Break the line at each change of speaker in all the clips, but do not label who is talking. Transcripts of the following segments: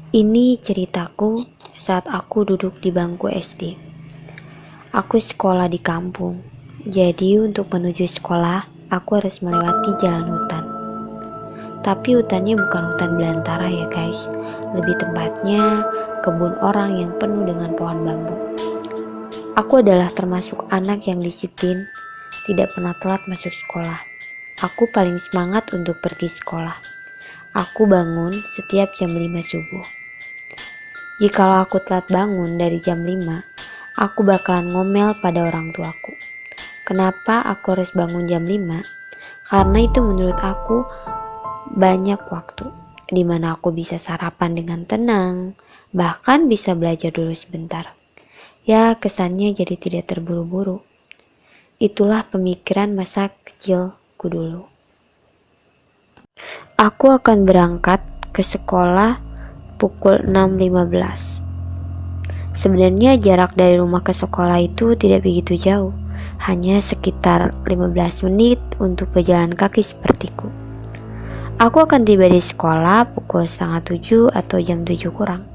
Ini ceritaku saat aku duduk di bangku SD. Aku sekolah di kampung, jadi untuk menuju sekolah, aku harus melewati jalan hutan. Tapi hutannya bukan hutan belantara ya guys, lebih tepatnya kebun orang yang penuh dengan pohon bambu. Aku adalah termasuk anak yang disiplin, tidak pernah telat masuk sekolah. Aku paling semangat untuk pergi sekolah. Aku bangun setiap jam 5 subuh. Jikalau aku telat bangun dari jam 5, aku bakalan ngomel pada orang tuaku. Kenapa aku harus bangun jam 5? Karena itu menurut aku banyak waktu di mana aku bisa sarapan dengan tenang, bahkan bisa belajar dulu sebentar. Ya, kesannya jadi tidak terburu-buru. Itulah pemikiran masa kecilku dulu. Aku akan berangkat ke sekolah pukul 6.15. Sebenarnya jarak dari rumah ke sekolah itu tidak begitu jauh, hanya sekitar 15 menit untuk berjalan kaki sepertiku. Aku akan tiba di sekolah pukul 6.30 atau jam 7 kurang.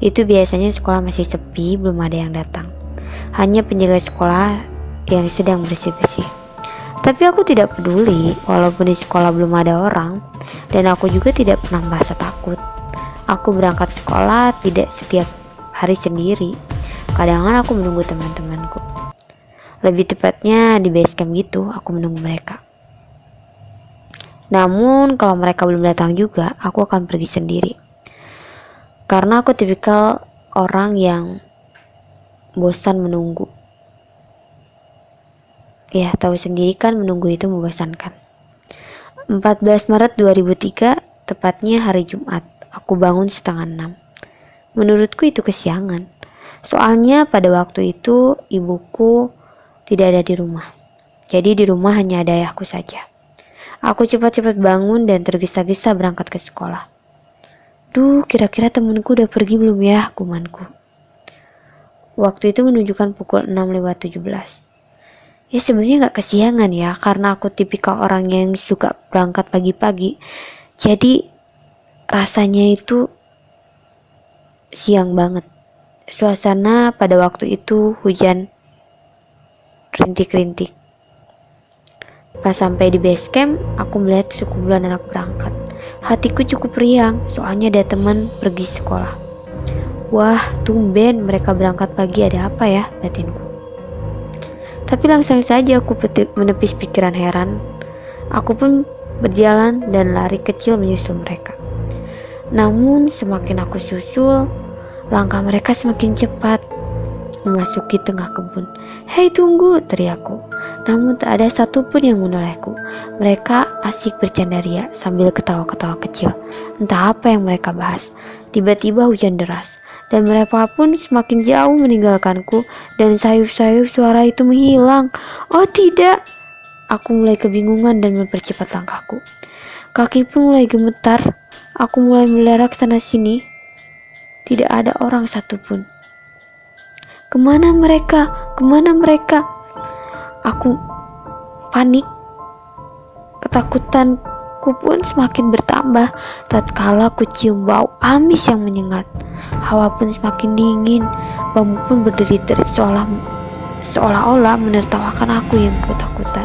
Itu biasanya sekolah masih sepi, belum ada yang datang. Hanya penjaga sekolah yang sedang bersih-bersih. Tapi aku tidak peduli, walaupun di sekolah belum ada orang, dan aku juga tidak pernah merasa takut. Aku berangkat sekolah tidak setiap hari sendiri. Kadang-kadang aku menunggu teman-temanku. Lebih tepatnya di base camp gitu, aku menunggu mereka. Namun kalau mereka belum datang juga, aku akan pergi sendiri. Karena aku tipikal orang yang bosan menunggu. Ya, tahu sendiri kan menunggu itu membosankan. 14 Maret 2003, tepatnya hari Jumat. Aku bangun 5:30. Menurutku itu kesiangan. Soalnya pada waktu itu ibuku tidak ada di rumah. Jadi di rumah hanya ada ayahku saja. Aku cepat-cepat bangun dan tergesa-gesa berangkat ke sekolah. Duh, kira-kira temanku udah pergi belum ya, kumanku. Waktu itu menunjukkan pukul 6.17. Ya sebenarnya gak kesiangan ya, karena aku tipikal orang yang suka berangkat pagi-pagi. Jadi rasanya itu siang banget. Suasana pada waktu itu hujan rintik-rintik. Pas sampai di base camp, aku melihat sekumpulan anak berangkat. Hatiku cukup riang, soalnya ada teman pergi sekolah. Wah, tumben mereka berangkat pagi, ada apa ya, batinku. Tapi langsung saja aku menepis pikiran heran. Aku pun berjalan dan lari kecil menyusul mereka. Namun semakin aku susul, langkah mereka semakin cepat memasuki tengah kebun. Hei tunggu, teriakku. Namun tak ada satupun yang menolehku. Mereka asik bercanda ria sambil ketawa-ketawa kecil. Entah apa yang mereka bahas. Tiba-tiba hujan deras, dan mereka pun semakin jauh meninggalkanku, dan sayup-sayup suara itu menghilang. Oh tidak! Aku mulai kebingungan dan mempercepat langkahku. Kaki pun mulai gemetar. Aku mulai melerak sana sini. Tidak ada orang satupun. Kemana mereka? Kemana mereka? Aku panik. Ketakutanku pun semakin bertambah tatkala ku cium bau amis yang menyengat. Hawa pun semakin dingin. Bambu pun berderi-deri seolah-olah menertawakan aku yang ketakutan.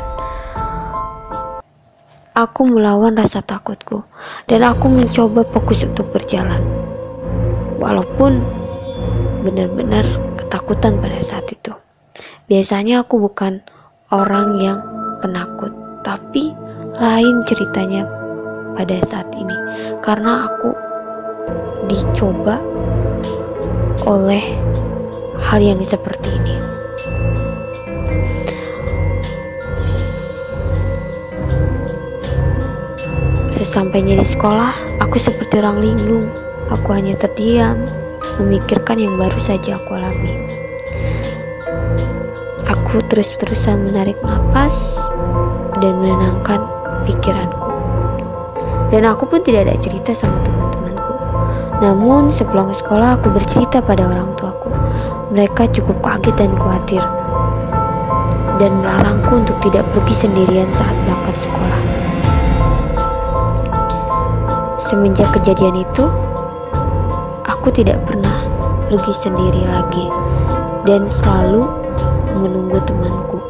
Aku melawan rasa takutku dan aku mencoba fokus untuk berjalan. Walaupun benar-benar ketakutan pada saat itu. Biasanya aku bukan orang yang penakut, tapi lain ceritanya pada saat ini. Karena aku dicoba oleh hal yang seperti ini. Sesampainya di sekolah, aku seperti orang linglung. Aku hanya terdiam, memikirkan yang baru saja aku alami. Aku Aku terus-terusan menarik napas dan menenangkan pikiranku. Dan aku pun tidak ada cerita sama teman-temanku. Namun sepulang sekolah aku bercerita pada orang tuaku. Mereka cukup kaget dan khawatir, dan melarangku untuk tidak pergi sendirian saat berangkat sekolah. Semenjak kejadian itu, aku tidak pernah pergi sendiri lagi dan selalu menunggu temanku.